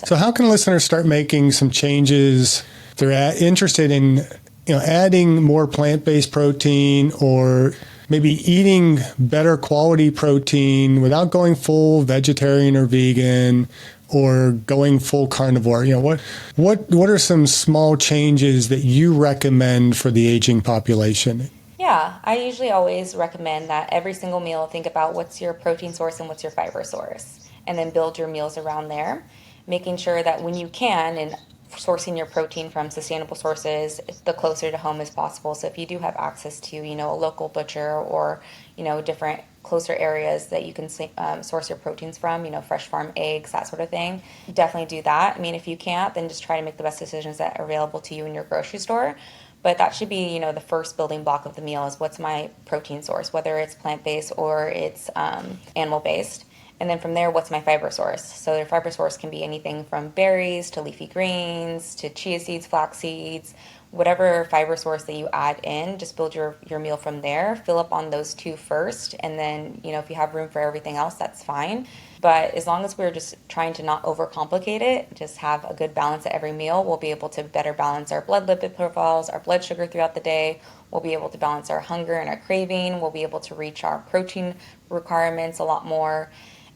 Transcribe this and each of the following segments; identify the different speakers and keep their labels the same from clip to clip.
Speaker 1: So how can listeners start making some changes? They're interested in, adding more plant-based protein or maybe eating better quality protein without going full vegetarian or vegan or going full carnivore. What are some small changes that you recommend for the aging population?
Speaker 2: Yeah, I usually always recommend that every single meal, think about what's your protein source and what's your fiber source, and then build your meals around there. Making sure that when you can, and sourcing your protein from sustainable sources the closer to home as possible. So if you do have access to, a local butcher or, different closer areas that you can source your proteins from, fresh farm eggs, that sort of thing, definitely do that. I mean, if you can't, then just try to make the best decisions that are available to you in your grocery store. But that should be, the first building block of the meal is what's my protein source, whether it's plant-based or it's animal-based. And then from there, what's my fiber source? So your fiber source can be anything from berries to leafy greens to chia seeds, flax seeds, whatever fiber source that you add in, just build your meal from there. Fill up on those two first. And then, if you have room for everything else, that's fine. But as long as we're just trying to not overcomplicate it, just have a good balance at every meal, we'll be able to better balance our blood lipid profiles, our blood sugar throughout the day. We'll be able to balance our hunger and our craving. We'll be able to reach our protein requirements a lot more.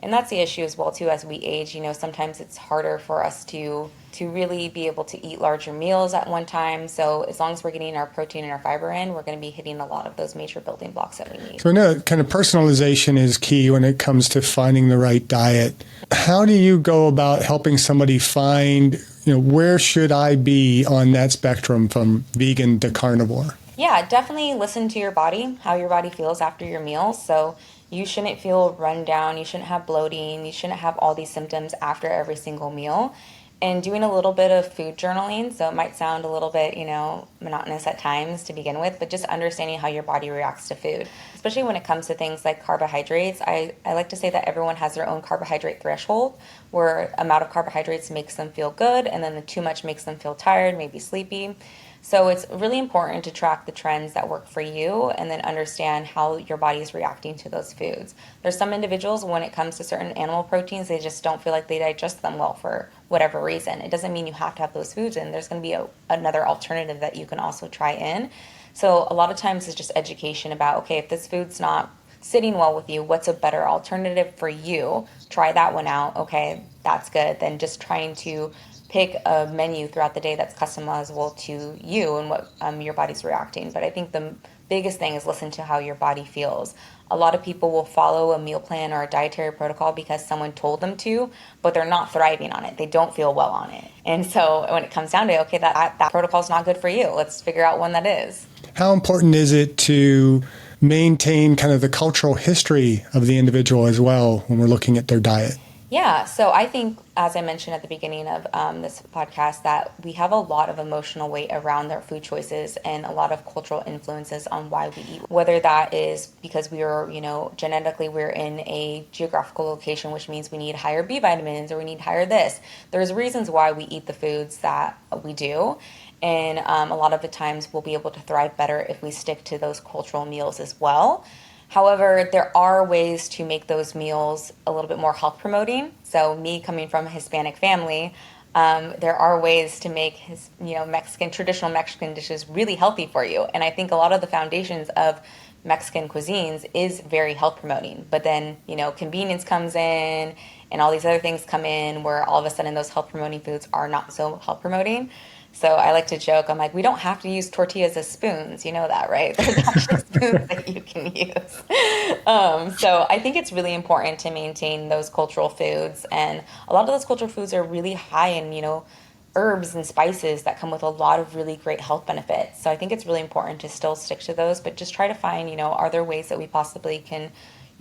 Speaker 2: And that's the issue as well too as we age. Sometimes it's harder for us to really be able to eat larger meals at one time. So as long as we're getting our protein and our fiber in, we're going to be hitting a lot of those major building blocks that we need.
Speaker 1: So I know kind of personalization is key when it comes to finding the right diet. How do you go about helping somebody find, where should I be on that spectrum from vegan to carnivore?
Speaker 2: Yeah, definitely listen to your body, how your body feels after your meals. So you shouldn't feel run down, you shouldn't have bloating, you shouldn't have all these symptoms after every single meal. And doing a little bit of food journaling, so it might sound a little bit, monotonous at times to begin with, but just understanding how your body reacts to food. Especially when it comes to things like carbohydrates, I like to say that everyone has their own carbohydrate threshold, where amount of carbohydrates makes them feel good, and then the too much makes them feel tired, maybe sleepy. So it's really important to track the trends that work for you and then understand how your body is reacting to those foods. There's some individuals, when it comes to certain animal proteins, they just don't feel like they digest them well for whatever reason. It doesn't mean you have to have those foods in. There's going to be another alternative that you can also try in. So a lot of times it's just education about, okay, if this food's not sitting well with you, what's a better alternative for you? Try that one out. Okay, that's good. Then just trying to pick a menu throughout the day that's customizable to you and what your body's reacting. But I think the biggest thing is listen to how your body feels. A lot of people will follow a meal plan or a dietary protocol because someone told them to, but they're not thriving on it. They don't feel well on it. And so when it comes down to, okay, that protocol is not good for you, let's figure out one that is.
Speaker 1: How important is it to maintain kind of the cultural history of the individual as well when we're looking at their diet?
Speaker 2: Yeah, so I think, as I mentioned at the beginning of this podcast, that we have a lot of emotional weight around their food choices and a lot of cultural influences on why we eat. Whether that is because we are, genetically we're in a geographical location, which means we need higher B vitamins or we need higher this. There's reasons why we eat the foods that we do. And a lot of the times we'll be able to thrive better if we stick to those cultural meals as well. However, there are ways to make those meals a little bit more health promoting. So me coming from a Hispanic family, there are ways to make traditional Mexican dishes really healthy for you. And I think a lot of the foundations of Mexican cuisines is very health promoting. But then, convenience comes in and all these other things come in where all of a sudden those health promoting foods are not so health promoting. So I like to joke, I'm like, we don't have to use tortillas as spoons. You know that, right? There's actually spoons that you can use. So I think it's really important to maintain those cultural foods. And a lot of those cultural foods are really high in, herbs and spices that come with a lot of really great health benefits. So I think it's really important to still stick to those, but just try to find, are there ways that we possibly can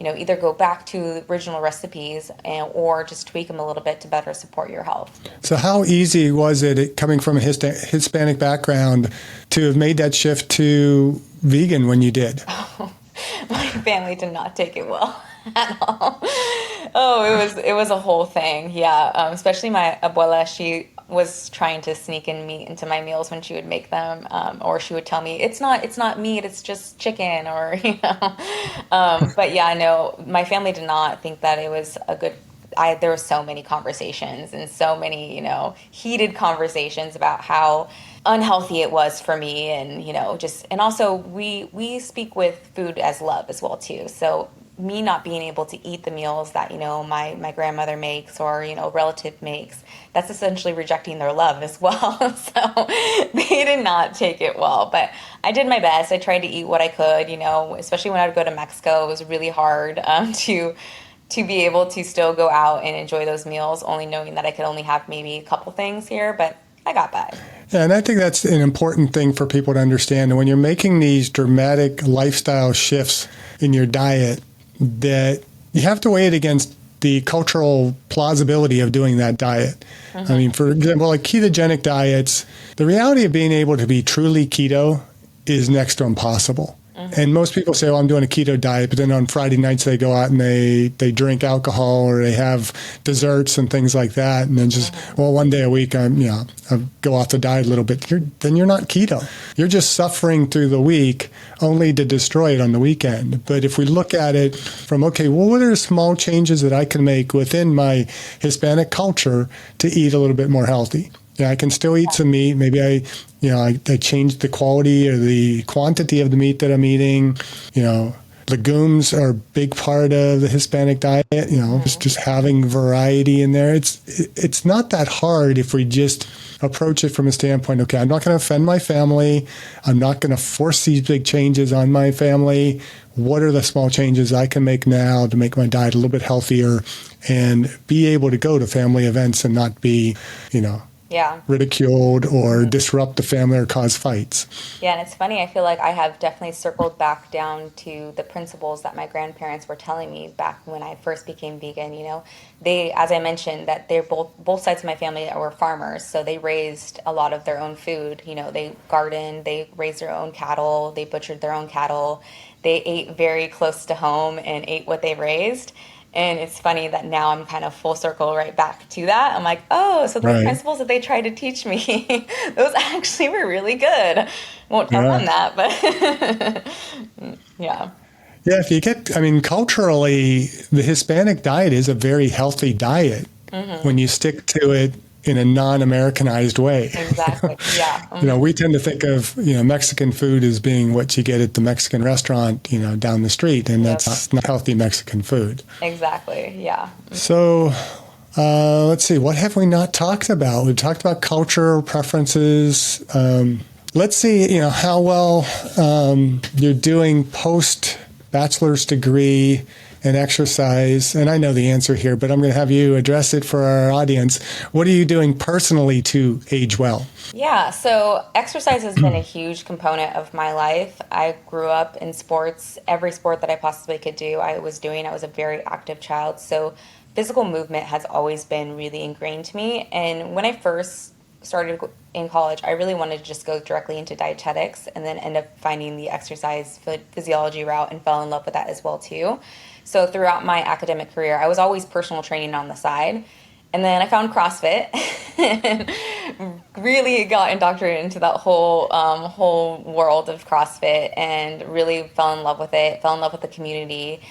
Speaker 2: either go back to original recipes or just tweak them a little bit to better support your health.
Speaker 1: So how easy was it, coming from a Hispanic background, to have made that shift to vegan when you did?
Speaker 2: Oh, my family did not take it well at all. Oh, it was a whole thing. Yeah, especially my abuela. She was trying to sneak in meat into my meals when she would make them, or she would tell me it's not meat, it's just chicken, or But yeah, no, my family did not think that it was a good there were so many conversations and so many, heated conversations about how unhealthy it was for me. And, and also we speak with food as love as well too. So me not being able to eat the meals that, my grandmother makes or, relative makes, that's essentially rejecting their love as well. So they did not take it well, but I did my best. I tried to eat what I could, especially when I would go to Mexico. It was really hard to be able to still go out and enjoy those meals, only knowing that I could only have maybe a couple things here, but I got by.
Speaker 1: Yeah, and I think that's an important thing for people to understand. When you're making these dramatic lifestyle shifts in your diet, that you have to weigh it against the cultural plausibility of doing that diet. I mean, for example, like ketogenic diets, the reality of being able to be truly keto is next to impossible. And most people say, well, I'm doing a keto diet, but then on Friday nights they go out and they drink alcohol or they have desserts and things like that. And then just, well, one day a week, I go off the diet a little bit. Then you're not keto. You're just suffering through the week only to destroy it on the weekend. But if we look at it from, okay, well, what are small changes that I can make within my Hispanic culture to eat a little bit more healthy? Yeah, I can still eat some meat. Maybe I change the quality or the quantity of the meat that I'm eating. Legumes are a big part of the Hispanic diet. Just having variety in there. It's not that hard if we just approach it from a standpoint. Okay, I'm not going to offend my family. I'm not going to force these big changes on my family. What are the small changes I can make now to make my diet a little bit healthier and be able to go to family events and not be, ridiculed or disrupt the family or cause fights.
Speaker 2: Yeah, and it's funny. I feel like I have definitely circled back down to the principles that my grandparents were telling me back when I first became vegan. They, as I mentioned, that they're both sides of my family were farmers, so they raised a lot of their own food. They gardened, they raised their own cattle, they butchered their own cattle, they ate very close to home and ate what they raised. And it's funny that now I'm kind of full circle right back to that. I'm like, oh, so the principles that they tried to teach me, those actually were really good. Won't tell them that, but yeah.
Speaker 1: Yeah, if you get, culturally, the Hispanic diet is a very healthy diet when you stick to it in a non-Americanized way.
Speaker 2: Exactly, yeah.
Speaker 1: We tend to think of, Mexican food as being what you get at the Mexican restaurant, down the street, and that's not healthy Mexican food.
Speaker 2: Exactly, yeah.
Speaker 1: So, let's see, what have we not talked about? We've talked about culture, preferences. Let's see, how well you're doing post-bachelor's degree and exercise. And I know the answer here, but I'm going to have you address it for our audience. What are you doing personally to age well?
Speaker 2: Yeah, so exercise has been a huge component of my life. I grew up in sports. Every sport that I possibly could do, I was doing. I was a very active child. So physical movement has always been really ingrained to me. And when I first started in college, I really wanted to just go directly into dietetics and then end up finding the exercise physiology route and fell in love with that as well too. So throughout my academic career, I was always personal training on the side. And then I found CrossFit and really got indoctrinated into that whole world of CrossFit and really fell in love with it, fell in love with the community.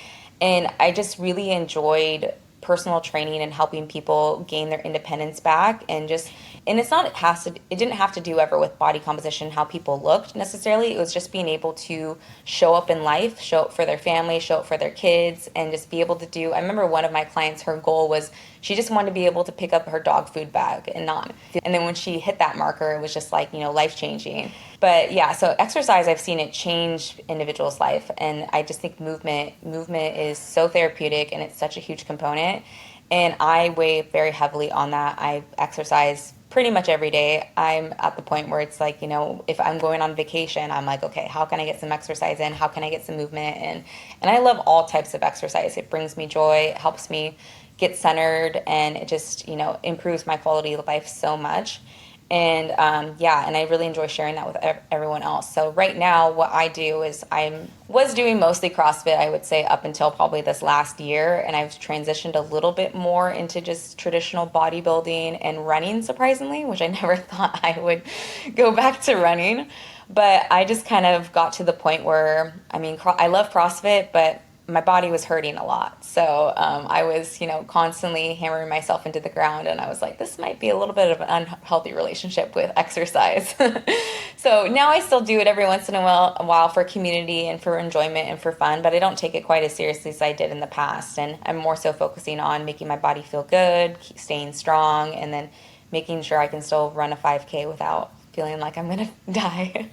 Speaker 2: And I just really enjoyed personal training and helping people gain their independence back and it didn't have to do ever with body composition, how people looked necessarily. It was just being able to show up in life, show up for their family, show up for their kids, and just be able to do. I remember one of my clients, her goal was she just wanted to be able to pick up her dog food bag and not. And then when she hit that marker, it was just like, life changing. But yeah, so exercise, I've seen it change individuals' life. And I just think movement is so therapeutic and it's such a huge component. And I weigh very heavily on that. I exercise pretty much every day. I'm at the point where it's like, if I'm going on vacation, I'm like, okay, how can I get some exercise in? How can I get some movement in? And I love all types of exercise. It brings me joy. It helps me get centered, and it just, improves my quality of life so much. And and I really enjoy sharing that with everyone else. So right now, what I do is I was doing mostly CrossFit, I would say, up until probably this last year. And I've transitioned a little bit more into just traditional bodybuilding and running, surprisingly, which I never thought I would go back to running. But I just kind of got to the point where, I love CrossFit, but my body was hurting a lot. So I was, constantly hammering myself into the ground. And I was like, this might be a little bit of an unhealthy relationship with exercise. So now I still do it every once in a while for community and for enjoyment and for fun, but I don't take it quite as seriously as I did in the past. And I'm more so focusing on making my body feel good, staying strong, and then making sure I can still run a 5K without feeling like I'm going to die.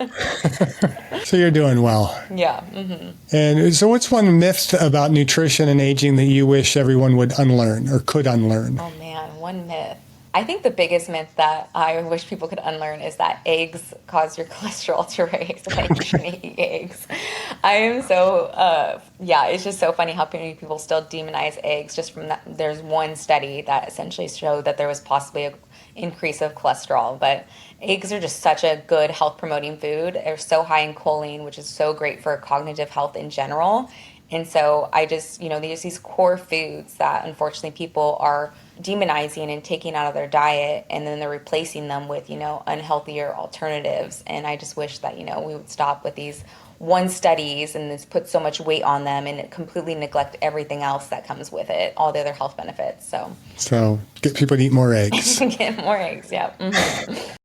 Speaker 1: So you're doing well.
Speaker 2: Yeah. Mm-hmm.
Speaker 1: And so what's one myth about nutrition and aging that you wish everyone would unlearn or could unlearn?
Speaker 2: Oh man, one myth. I think the biggest myth that I wish people could unlearn is that eggs cause your cholesterol to raise. Like you shouldn't eat eggs. I am so, it's just so funny how many people still demonize eggs just from that. There's one study that essentially showed that there was possibly an increase of cholesterol, but eggs are just such a good health promoting food. They're so high in choline, which is so great for cognitive health in general. And so I just, there's these core foods that unfortunately people are demonizing and taking out of their diet, and then they're replacing them with, unhealthier alternatives. And I just wish that, we would stop with these one studies and just put so much weight on them and completely neglect everything else that comes with it, all the other health benefits. So
Speaker 1: get people to eat more eggs.
Speaker 2: Get more eggs, yeah. Mm-hmm.